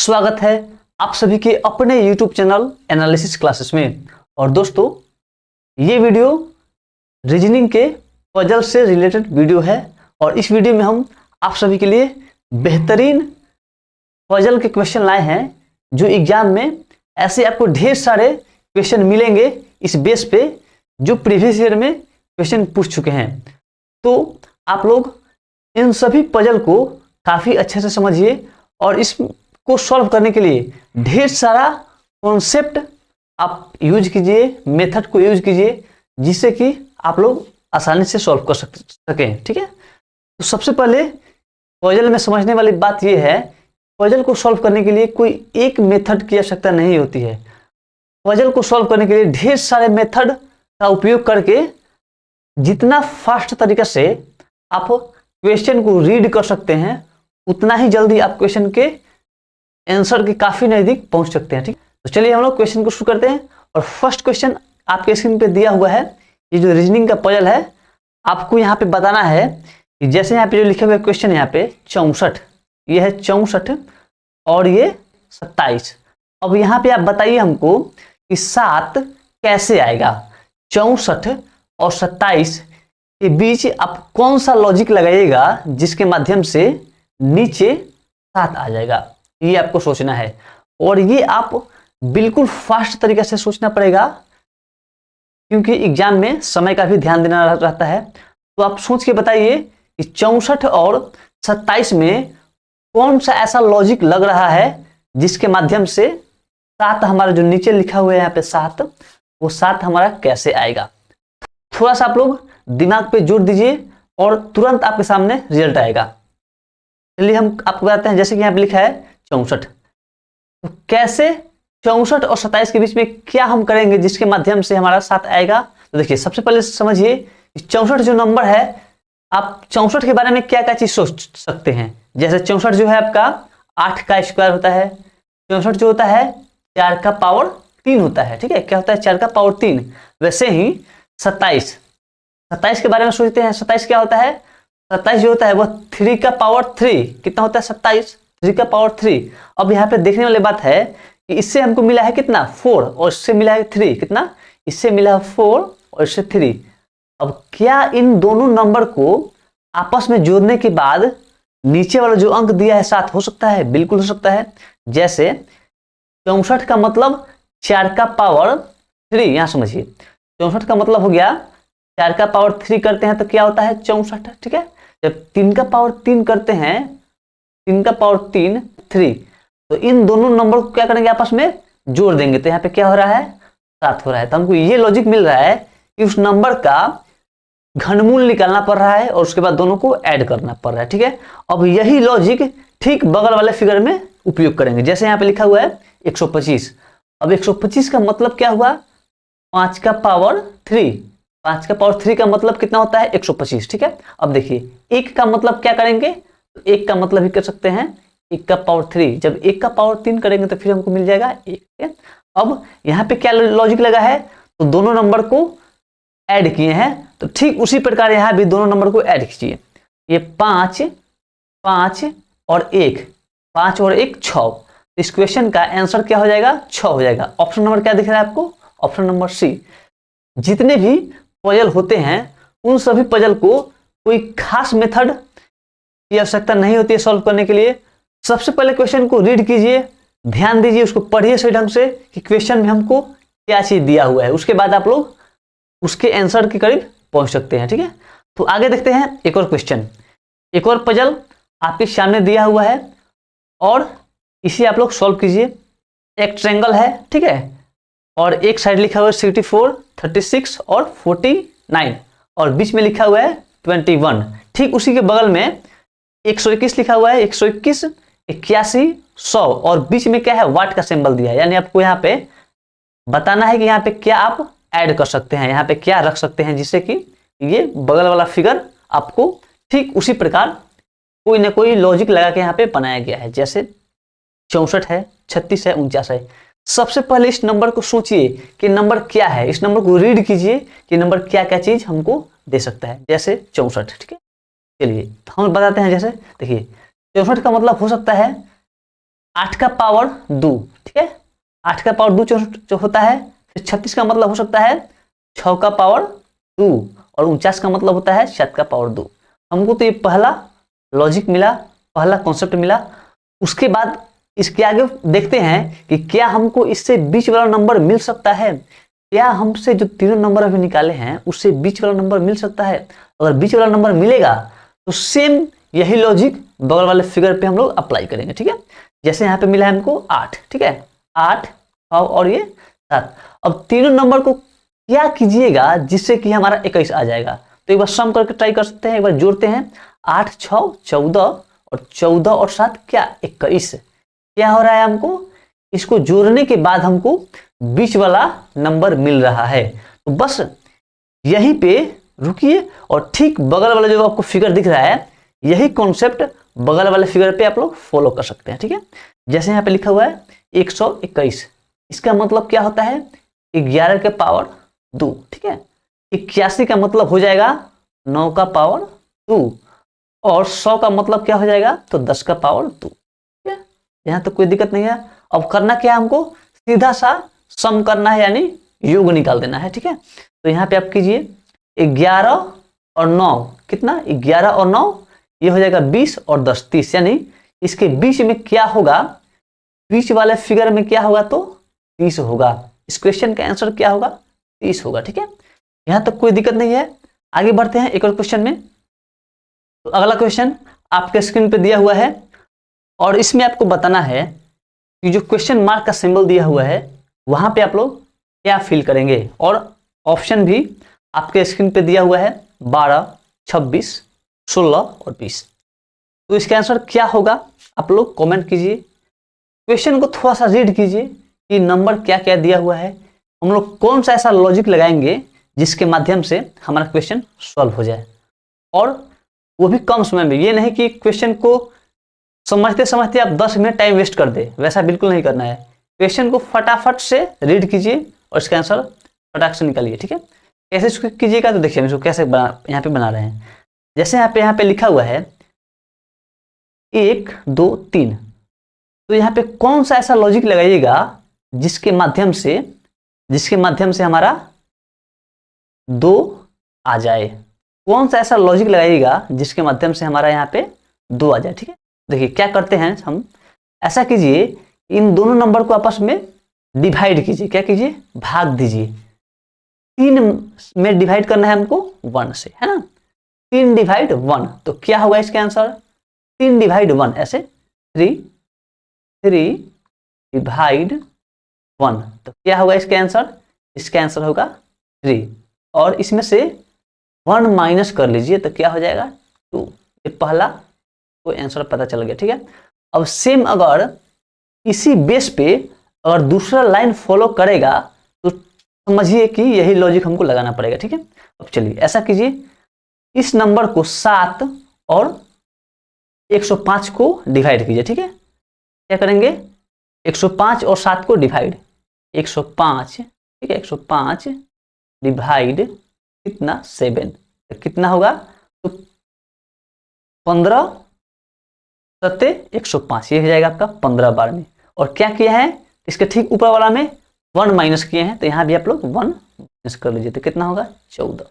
स्वागत है आप सभी के अपने YouTube चैनल एनालिसिस क्लासेस में। और दोस्तों, ये वीडियो रीजनिंग के पजल से रिलेटेड वीडियो है और इस वीडियो में हम आप सभी के लिए बेहतरीन पजल के क्वेश्चन लाए हैं जो एग्जाम में ऐसे आपको ढेर सारे क्वेश्चन मिलेंगे इस बेस पे जो प्रीवियस ईयर में क्वेश्चन पूछ चुके हैं। तो आप लोग इन सभी पजल को काफ़ी अच्छे से समझिए और इसको सॉल्व करने के लिए ढेर सारा कॉन्सेप्ट आप यूज कीजिए, मेथड को यूज कीजिए जिससे कि आप लोग आसानी से सॉल्व कर सकें। ठीक है, तो सबसे पहले पजल में समझने वाली बात यह है, पजल को सॉल्व करने के लिए कोई एक मेथड की आवश्यकता नहीं होती है। पजल को सॉल्व करने के लिए ढेर सारे मेथड का उपयोग करके जितना फास्ट तरीके से आप क्वेश्चन को रीड कर सकते हैं उतना ही जल्दी आप क्वेश्चन के आंसर के काफी नजदीक पहुंच सकते हैं। ठीक, तो चलिए हम लोग क्वेश्चन को शुरू करते हैं। और फर्स्ट क्वेश्चन आपके स्क्रीन पे दिया हुआ है, ये जो रीजनिंग का पजल है आपको यहाँ पे बताना है कि जैसे यहाँ पे जो लिखे हुए क्वेश्चन यहाँ पे 64, ये है 64 और ये 27। अब यहाँ पे आप बताइए हमको कि 7 कैसे आएगा। 64 और 27 के बीच आप कौन सा लॉजिक लगाइएगा जिसके माध्यम से नीचे 7 आ जाएगा, ये आपको सोचना है। और ये आप बिल्कुल फास्ट तरीके से सोचना पड़ेगा क्योंकि एग्जाम में समय का भी ध्यान देना रहता है। तो आप सोच के बताइए कि 64 और 27 में कौन सा ऐसा लॉजिक लग रहा है जिसके माध्यम से 7 हमारा जो नीचे लिखा हुआ है यहाँ पे 7, वो 7 हमारा कैसे आएगा। थोड़ा सा आप लोग दिमाग पे जोर दीजिए और तुरंत आपके सामने रिजल्ट आएगा। चलिए हम आपको बताते हैं, जैसे कि यहाँ पे लिखा है 64, तो कैसे 64 और 27 के बीच में क्या हम करेंगे जिसके माध्यम से हमारा 7 आएगा। तो देखिए सबसे पहले समझिए 64 जो नंबर है, आप 64 के बारे में क्या क्या चीज सोच सकते हैं। जैसे 64 जो है आपका 8 का स्क्वायर होता है, 64 जो होता है 4 का पावर 3 होता है। ठीक है, क्या होता है 4 का पावर 3। वैसे ही 27 के बारे में सोचते हैं। 27 क्या होता है, 27 जो होता है वह 3 का पावर 3। कितना होता है 27, 3 का पावर 3। अब यहाँ पे देखने वाली बात है कि इससे हमको मिला है कितना 4 और इससे मिला है 3। कितना, इससे मिला है 4 और इससे 3। अब क्या इन दोनों नंबर को आपस में जोड़ने के बाद नीचे वाला जो अंक दिया है 7 हो सकता है? बिल्कुल हो सकता है। जैसे 64 का मतलब 4 का पावर 3, यहां समझिए 64 का मतलब हो गया 4 का पावर 3 करते हैं तो क्या होता है 64। ठीक है, जब 3 का पावर 3 करते हैं, 3 का पावर 3 3, तो इन दोनों नंबर को क्या करेंगे आपस में जोड़ देंगे तो यहाँ पे क्या हो रहा है 7 हो रहा है। तो हमको ये लॉजिक मिल रहा है कि उस नंबर का घनमूल निकालना पड़ रहा है और उसके बाद दोनों को ऐड करना पड़ रहा है। ठीक है, अब यही लॉजिक ठीक बगल वाले फिगर में उपयोग करेंगे। जैसे यहाँ पे लिखा हुआ है 125। अब 125 का मतलब क्या हुआ, 5 का पावर 3। 5 का पावर 3 का मतलब कितना होता है 125। ठीक है, अब देखिए 1 का मतलब क्या करेंगे, तो 1 का मतलब ही कर सकते हैं 1 का पावर 3। जब 1 का पावर 3 करेंगे तो फिर हमको मिल जाएगा 1। अब यहाँ पे क्या लॉजिक लगा है, तो दोनों नंबर को ऐड किए हैं, तो ठीक उसी प्रकार यहाँ भी दोनों नंबर को ऐड कीजिए। ये 5 और 1, 5 और 1 6। इस क्वेश्चन का आंसर क्या हो जाएगा 6 हो जाएगा। ऑप्शन नंबर क्या दिख रहा है आपको, ऑप्शन नंबर सी। जितने भी पजल होते हैं उन सभी पजल को कोई खास मेथड की आवश्यकता नहीं होती है सॉल्व करने के लिए। सबसे पहले क्वेश्चन को रीड कीजिए, ध्यान दीजिए, उसको पढ़िए सही ढंग से कि क्वेश्चन में हमको क्या चीज दिया हुआ है। उसके बाद आप लोग उसके आंसर के करीब पहुंच सकते हैं। ठीक है, तो आगे देखते हैं एक और क्वेश्चन। एक और पजल आपके सामने दिया हुआ है और इसे आप लोग सॉल्व कीजिए। एक ट्रायंगल है, ठीक है, और एक साइड लिखा हुआ है 64, 36 और 49 और बीच में लिखा हुआ है 21। ठीक उसी के बगल में 121 लिखा हुआ है, 121, 81, 100 और बीच में क्या है वाट का सिंबल दिया है। यानी आपको यहाँ पे बताना है कि यहाँ पे क्या आप ऐड कर सकते हैं, यहाँ पे क्या रख सकते हैं जिससे कि ये बगल वाला फिगर आपको ठीक उसी प्रकार कोई ना कोई लॉजिक लगा के यहाँ पे बनाया गया है। जैसे 64 है, 36 है, 49 है। सबसे पहले इस नंबर को सोचिए कि नंबर क्या है, इस नंबर को रीड कीजिए कि नंबर क्या क्या चीज हमको दे सकता है। जैसे 64, ठीक है, चलिए हम बताते हैं। जैसे देखिए 64 का मतलब हो सकता है 8 का पावर 2, ठीक है, 8 का पावर 2 जो होता है, फिर 36 का मतलब हो सकता है 6 का पावर 2, और 49 का मतलब होता है 7 का पावर 2। हमको तो ये पहला लॉजिक मिला, पहला कॉन्सेप्ट मिला। उसके बाद इसके आगे देखते हैं कि क्या हमको इससे बीच वाला नंबर मिल सकता है, क्या हमसे जो तीनों नंबर अभी निकाले हैं उससे बीच वाला नंबर मिल सकता है। अगर बीच वाला नंबर मिलेगा तो सेम यही लॉजिक बगल वाले फिगर पे हम लोग अप्लाई करेंगे, ठीक है। जैसे यहाँ पे मिला है हमको 8, ठीक है, 8 और ये 7। अब तीनों नंबर को क्या कीजिएगा जिससे कि हमारा 21 आ जाएगा, तो एक बार सम करके ट्राई कर सकते हैं, एक बार जोड़ते हैं। 8 6 14 और 14 और 7 क्या 21। क्या हो रहा है हमको, इसको जोड़ने के बाद हमको बीच वाला नंबर मिल रहा है। तो बस यहीं पे रुकिए और ठीक बगल वाला जो आपको फिगर दिख रहा है, यही कॉन्सेप्ट बगल वाले फिगर पे आप लोग फॉलो कर सकते हैं, ठीक है। जैसे यहाँ पे लिखा हुआ है 121, इसका मतलब क्या होता है 11 के पावर 2, ठीक है। 81 का मतलब हो जाएगा 9 का पावर 2, और 100 का मतलब क्या हो जाएगा, तो 10 का पावर 2, ठीक है। यहाँ तो कोई दिक्कत नहीं है। अब करना क्या है, हमको सीधा सा सम करना है, यानी योग निकाल देना है, ठीक है। तो यहाँ पे आप कीजिए 11 और 9 कितना, 11 और 9 ये हो जाएगा 20 और 10 30, यानी इसके बीच में क्या होगा, बीच वाले फिगर में क्या होगा, तो 30 होगा। इस क्वेश्चन का आंसर क्या होगा, 30 होगा, ठीक है। यहाँ तक कोई दिक्कत नहीं है। आगे बढ़ते हैं एक और क्वेश्चन में। तो अगला क्वेश्चन आपके स्क्रीन पे दिया हुआ है, और इसमें आपको बताना है कि जो क्वेश्चन मार्क का सिंबल दिया हुआ है वहां पे आप लोग क्या फिल करेंगे, और ऑप्शन भी आपके स्क्रीन पे दिया हुआ है 12 26 16 और 20। तो इसका आंसर क्या होगा, आप लोग कमेंट कीजिए, क्वेश्चन को थोड़ा सा रीड कीजिए कि नंबर क्या क्या दिया हुआ है, हम लोग कौन सा ऐसा लॉजिक लगाएंगे जिसके माध्यम से हमारा क्वेश्चन सॉल्व हो जाए, और वो भी कम समय में। ये नहीं कि क्वेश्चन को समझते समझते आप 10 मिनट टाइम वेस्ट कर दे, वैसा बिल्कुल नहीं करना है। क्वेश्चन को फटाफट से रीड कीजिए और इसका आंसर फटाक से निकालिए, ठीक है। कैसे इसको कीजिएगा, तो देखिए हम इसको कैसे यहाँ पे बना रहे हैं। जैसे यहाँ पे लिखा हुआ है 1 2 3, तो यहाँ पे कौन सा ऐसा लॉजिक लगाइएगा जिसके माध्यम से हमारा 2 आ जाए। कौन सा ऐसा लॉजिक लगाइएगा जिसके माध्यम से हमारा यहाँ पे 2 आ जाए, ठीक है। देखिए क्या करते हैं हम, ऐसा कीजिए इन दोनों नंबर को आपस में डिवाइड कीजिए, क्या कीजिए, भाग दीजिए। 3 में डिवाइड करना है हमको 1 से, है ना। 3 डिवाइड 1, तो क्या होगा इसका आंसर, 3 डिवाइड 1 ऐसे 3 डिवाइड 1, तो क्या होगा इसका आंसर, इसका आंसर होगा 3, और इसमें से 1 माइनस कर लीजिए तो क्या हो जाएगा 2। ये पहला तो आंसर पता चल गया, ठीक है। अब सेम अगर इसी बेस पे अगर दूसरा लाइन फॉलो करेगा तो समझिए कि यही लॉजिक हमको लगाना पड़ेगा, ठीक है। अब चलिए ऐसा कीजिए, इस नंबर को 7 और 105 को डिवाइड कीजिए, ठीक है। क्या करेंगे, 105 और 7 को डिवाइड, 105, ठीक है, 105 डिवाइड कितना 7, तो कितना होगा, तो 15 सत्ते 105, ये हो जाएगा आपका 15 बार में। और क्या किया है, इसके ठीक ऊपर वाला में 1 माइनस किए हैं, तो यहाँ भी आप लोग 1 माइनस कर लीजिए, तो कितना होगा 14।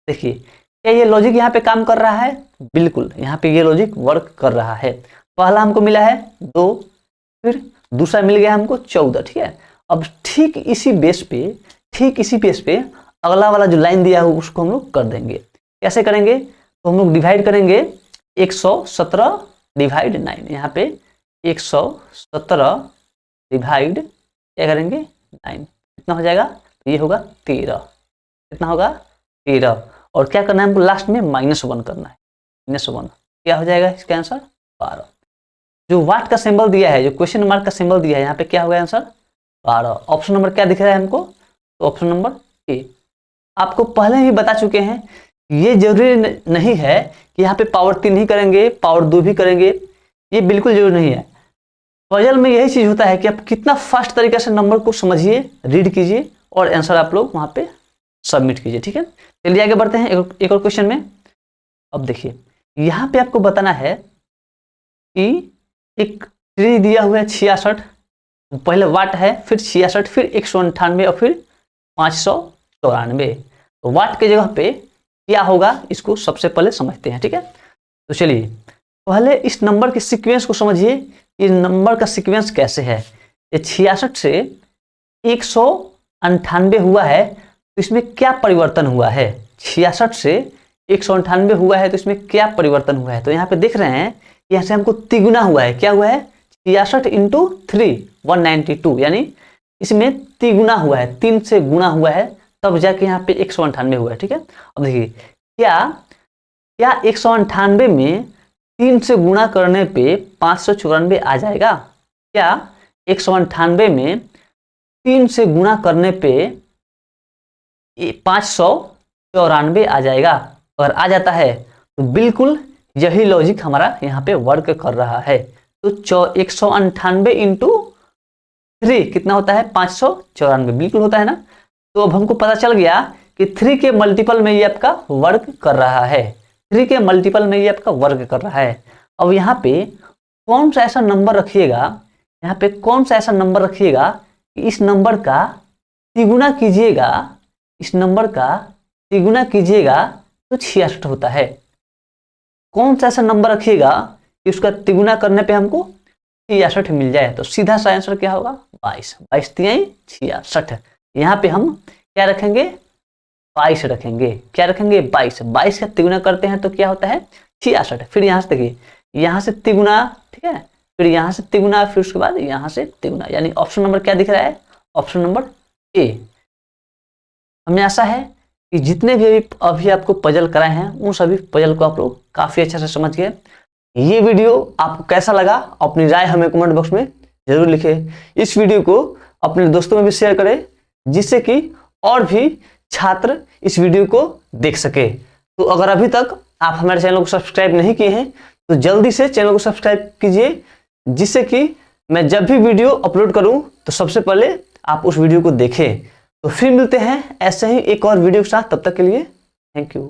देखिए क्या ये लॉजिक यहाँ पे काम कर रहा है, बिल्कुल यहाँ पे ये लॉजिक वर्क कर रहा है। पहला हमको मिला है 2, फिर दूसरा मिल गया हमको 14, ठीक है। अब ठीक इसी बेस पे अगला वाला जो लाइन दिया है उसको हम लोग कर देंगे। कैसे करेंगे, तो हम लोग डिवाइड करेंगे 117 डिवाइड 9, यहाँ पे 117 डिवाइड क्या करेंगे 9, कितना हो जाएगा, तो ये होगा 13, कितना होगा 13, और क्या करना है हमको लास्ट में -1 करना है, -1, क्या हो जाएगा इसका आंसर 12। जो वाट का सिंबल दिया है, जो क्वेश्चन मार्क का सिंबल दिया है, यहाँ पे क्या होगा आंसर 12। ऑप्शन नंबर क्या दिख रहा है हमको, तो ऑप्शन नंबर ए। आपको पहले ही बता चुके हैं, ये जरूरी नहीं है कि यहाँ पे पावर 3 ही करेंगे, पावर 2 भी करेंगे, ये बिल्कुल जरूरी नहीं है। पजल में यही चीज होता है कि आप कितना फास्ट तरीके से नंबर को समझिए, रीड कीजिए और आंसर आप लोग वहां पे सबमिट कीजिए, ठीक है। चलिए आगे बढ़ते हैं एक और क्वेश्चन में। अब देखिए यहाँ पे आपको बताना है कि एक 3 दिया हुआ है 66, पहले वाट है, फिर 66, फिर 198 और फिर 594। तो वाट के जगह पे क्या होगा इसको सबसे पहले समझते हैं, ठीक है। तो चलिए पहले इस नंबर के सीक्वेंस को समझिए, इस नंबर का सीक्वेंस कैसे है। ये 66 से 198 हुआ है, तो इसमें क्या परिवर्तन हुआ है। 66 से 198 हुआ है तो इसमें क्या परिवर्तन हुआ है। तो यहाँ पे देख रहे हैं यहाँ से हमको तिगुना हुआ है, क्या हुआ है 66 इंटू 3 192, यानी इसमें तिगुना हुआ है, 3 से गुना हुआ है, तब जाके यहाँ पे 198 हुआ है, ठीक है। अब देखिए क्या 198 में 3 से गुणा करने पे 594 आ जाएगा। क्या 198 में 3 से गुणा करने पे 594 आ जाएगा। अगर आ जाता है तो बिल्कुल यही लॉजिक हमारा यहाँ पे वर्क कर रहा है। तो 198 इंटू 3 कितना होता है 594, बिल्कुल होता है ना। तो अब हमको पता चल गया कि 3 के मल्टीपल में ये आपका वर्क कर रहा है, 3 के मल्टीपल में ये आपका वर्क कर रहा है। अब यहाँ पे कौन सा ऐसा नंबर रखिएगा, यहाँ पे कौन सा ऐसा नंबर रखिएगा कि इस नंबर का तिगुना कीजिएगा, इस नंबर का तिगुना कीजिएगा तो 66 होता है। कौन सा ऐसा नंबर रखिएगा कि उसका तिगुना करने पे हमको 66 मिल जाए। तो सीधा सा आंसर क्या होगा 22, 22 तिहाई 66। यहाँ पे हम क्या रखेंगे 22 रखेंगे, क्या रखेंगे 22, 22 का तिगुना करते हैं तो क्या होता है 66। फिर यहाँ से देखिए यहाँ से तिगुना, ठीक है, फिर यहाँ से तिगुना, फिर उसके बाद यहाँ से तिगुना, यानी ऑप्शन नंबर क्या दिख रहा है, ऑप्शन नंबर ए। हमें आशा है कि जितने भी अभी आपको पजल कराए हैं उन सभी पजल को आप लोग काफी अच्छे से समझ गए। ये वीडियो आपको कैसा लगा अपनी राय हमें कमेंट बॉक्स में जरूर लिखें। इस वीडियो को अपने दोस्तों में भी शेयर करें जिससे कि और भी छात्र इस वीडियो को देख सके। तो अगर अभी तक आप हमारे चैनल को सब्सक्राइब नहीं किए हैं तो जल्दी से चैनल को सब्सक्राइब कीजिए, जिससे कि मैं जब भी वीडियो अपलोड करूं तो सबसे पहले आप उस वीडियो को देखें। तो फिर मिलते हैं ऐसे ही एक और वीडियो के साथ, तब तक के लिए थैंक यू।